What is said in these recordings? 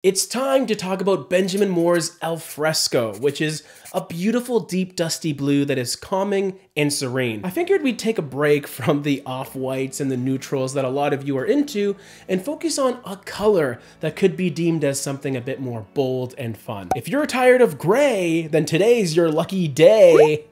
It's time to talk about Benjamin Moore's Alfresco, which is a beautiful deep dusty blue that is calming and serene. I figured we'd take a break from the off-whites and the neutrals that a lot of you are into and focus on a color that could be deemed as something a bit more bold and fun. If you're tired of gray, then today's your lucky day.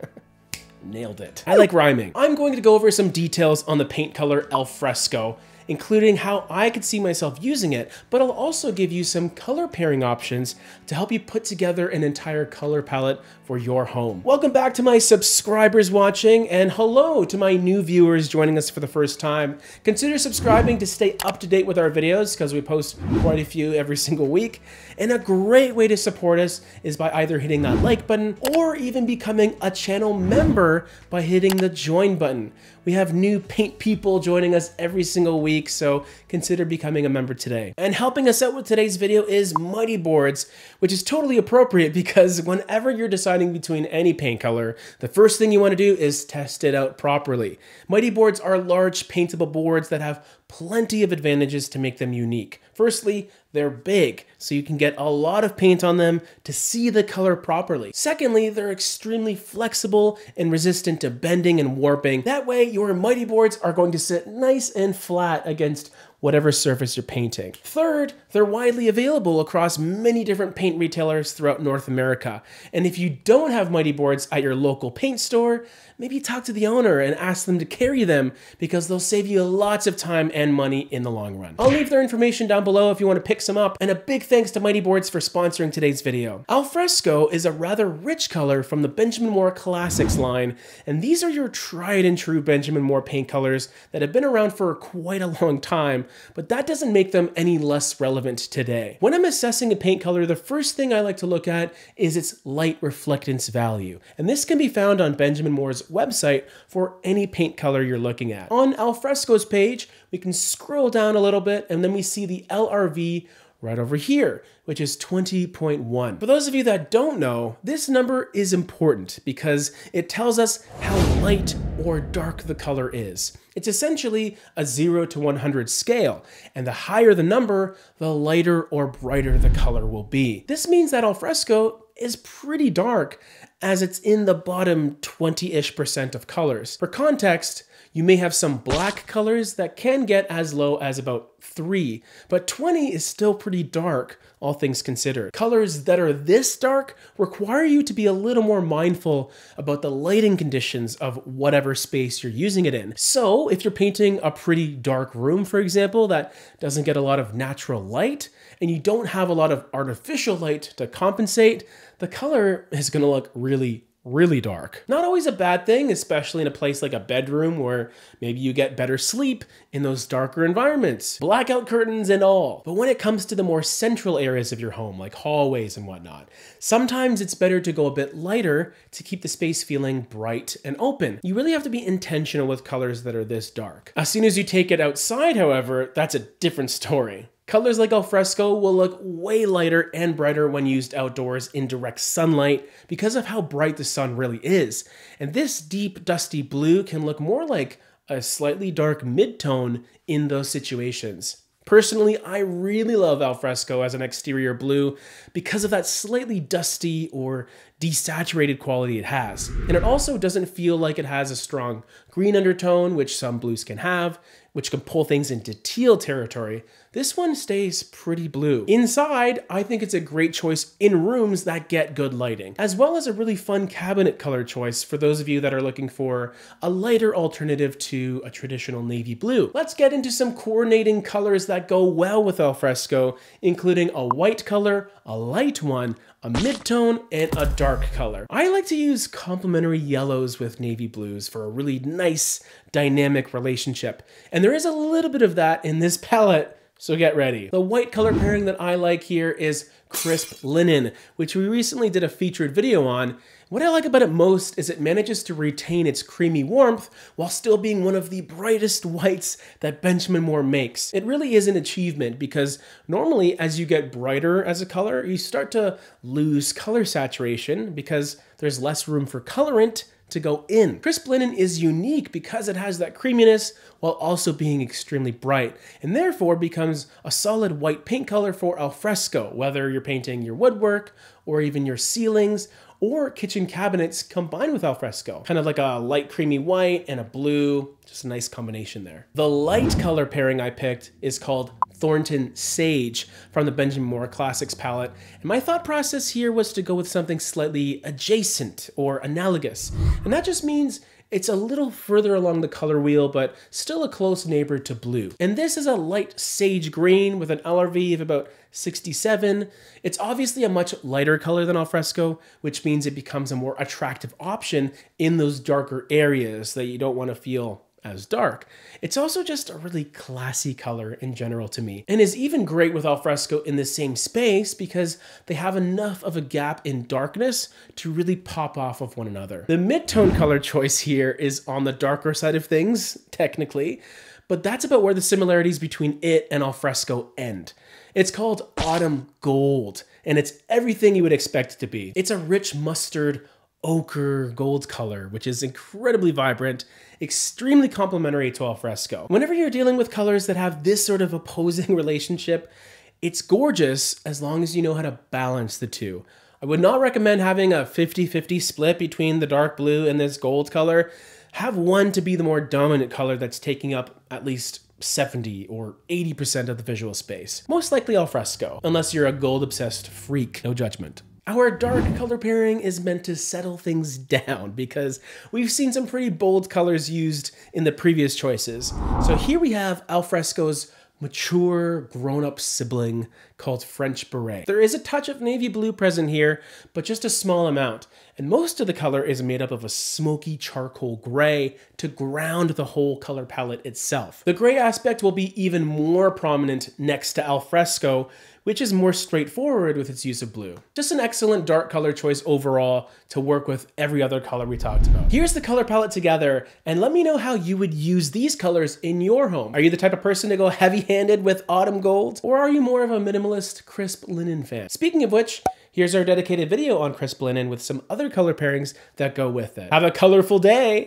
Nailed it. I like rhyming. I'm going to go over some details on the paint color Alfresco, including how I could see myself using it, but I'll also give you some color pairing options to help you put together an entire color palette for your home. Welcome back to my subscribers watching, and hello to my new viewers joining us for the first time. Consider subscribing to stay up to date with our videos because we post quite a few every single week. And a great way to support us is by either hitting that like button or even becoming a channel member by hitting the join button. We have new paint people joining us every single week, so consider becoming a member today. And helping us out with today's video is Mighty Boards, which is totally appropriate because whenever you're deciding between any paint color, the first thing you want to do is test it out properly. Mighty Boards are large paintable boards that have plenty of advantages to make them unique. Firstly, they're big, so you can get a lot of paint on them to see the color properly. Secondly, they're extremely flexible and resistant to bending and warping. That way, your Mighty Boards are going to sit nice and flat against whatever surface you're painting. Third, they're widely available across many different paint retailers throughout North America. And if you don't have Mighty Boards at your local paint store, maybe talk to the owner and ask them to carry them because they'll save you lots of time and money in the long run. I'll leave their information down below if you want to pick some up, and a big thanks to Mighty Boards for sponsoring today's video. Alfresco is a rather rich color from the Benjamin Moore Classics line, and these are your tried and true Benjamin Moore paint colors that have been around for quite a long time, but that doesn't make them any less relevant today. When I'm assessing a paint color, the first thing I like to look at is its light reflectance value, and this can be found on Benjamin Moore's website for any paint color you're looking at. On Alfresco's page, we can scroll down a little bit and then we see the LRV right over here, which is 20.1. For those of you that don't know, this number is important because it tells us how light or dark the color is. It's essentially a 0 to 100 scale, and the higher the number, the lighter or brighter the color will be. This means that Alfresco is pretty dark as it's in the bottom 20-ish% of colors. For context, you may have some black colors that can get as low as about 3, but 20 is still pretty dark, all things considered. Colors that are this dark require you to be a little more mindful about the lighting conditions of whatever space you're using it in. So if you're painting a pretty dark room, for example, that doesn't get a lot of natural light, and you don't have a lot of artificial light to compensate, the color is gonna look really dark. Not always a bad thing, especially in a place like a bedroom where maybe you get better sleep in those darker environments, blackout curtains and all. But when it comes to the more central areas of your home, like hallways and whatnot, sometimes it's better to go a bit lighter to keep the space feeling bright and open. You really have to be intentional with colors that are this dark. As soon as you take it outside, however, that's a different story. Colors like Alfresco will look way lighter and brighter when used outdoors in direct sunlight because of how bright the sun really is. And this deep, dusty blue can look more like a slightly dark mid-tone in those situations. Personally, I really love Alfresco as an exterior blue because of that slightly dusty or desaturated quality it has. And it also doesn't feel like it has a strong green undertone, which some blues can have, which can pull things into teal territory. This one stays pretty blue. Inside, I think it's a great choice in rooms that get good lighting, as well as a really fun cabinet color choice for those of you that are looking for a lighter alternative to a traditional navy blue. Let's get into some coordinating colors that go well with Alfresco, including a white color, a light one, a mid-tone, and a dark color. I like to use complementary yellows with navy blues for a really nice dynamic relationship, and there is a little bit of that in this palette, so get ready. The white color pairing that I like here is Crisp Linen, which we recently did a featured video on. What I like about it most is it manages to retain its creamy warmth while still being one of the brightest whites that Benjamin Moore makes. It really is an achievement because normally as you get brighter as a color, you start to lose color saturation because there's less room for colorant to go in. Crisp linen is unique because it has that creaminess while also being extremely bright, and therefore becomes a solid white paint color for alfresco, whether you're painting your woodwork or even your ceilings or kitchen cabinets combined with alfresco. Kind of like a light creamy white and a blue, just a nice combination there. The light color pairing I picked is called Thornton Sage from the Benjamin Moore Classics palette. And my thought process here was to go with something slightly adjacent or analogous. And that just means it's a little further along the color wheel, but still a close neighbor to blue. And this is a light sage green with an LRV of about 67. It's obviously a much lighter color than alfresco, which means it becomes a more attractive option in those darker areas that you don't want to feel as dark. It's also just a really classy color in general to me, and is even great with alfresco in the same space because they have enough of a gap in darkness to really pop off of one another. The mid-tone color choice here is on the darker side of things, technically, but that's about where the similarities between it and alfresco end. It's called Autumn Gold, and it's everything you would expect it to be. It's a rich mustard ochre gold color, which is incredibly vibrant, extremely complementary to alfresco. Whenever you're dealing with colors that have this sort of opposing relationship, it's gorgeous as long as you know how to balance the two. I would not recommend having a 50-50 split between the dark blue and this gold color. Have one to be the more dominant color that's taking up at least 70 or 80% of the visual space. Most likely alfresco, unless you're a gold-obsessed freak, no judgment. Our dark color pairing is meant to settle things down because we've seen some pretty bold colors used in the previous choices. So here we have alfresco's mature, grown-up sibling called French Beret. There is a touch of navy blue present here, but just a small amount, and most of the color is made up of a smoky charcoal gray to ground the whole color palette itself. The gray aspect will be even more prominent next to alfresco, which is more straightforward with its use of blue. Just an excellent dark color choice overall to work with every other color we talked about. Here's the color palette together, and let me know how you would use these colors in your home. Are you the type of person to go heavy-handed with autumn gold, or are you more of a minimalist crisp linen fan? Speaking of which, here's our dedicated video on crisp linen with some other color pairings that go with it. Have a colorful day!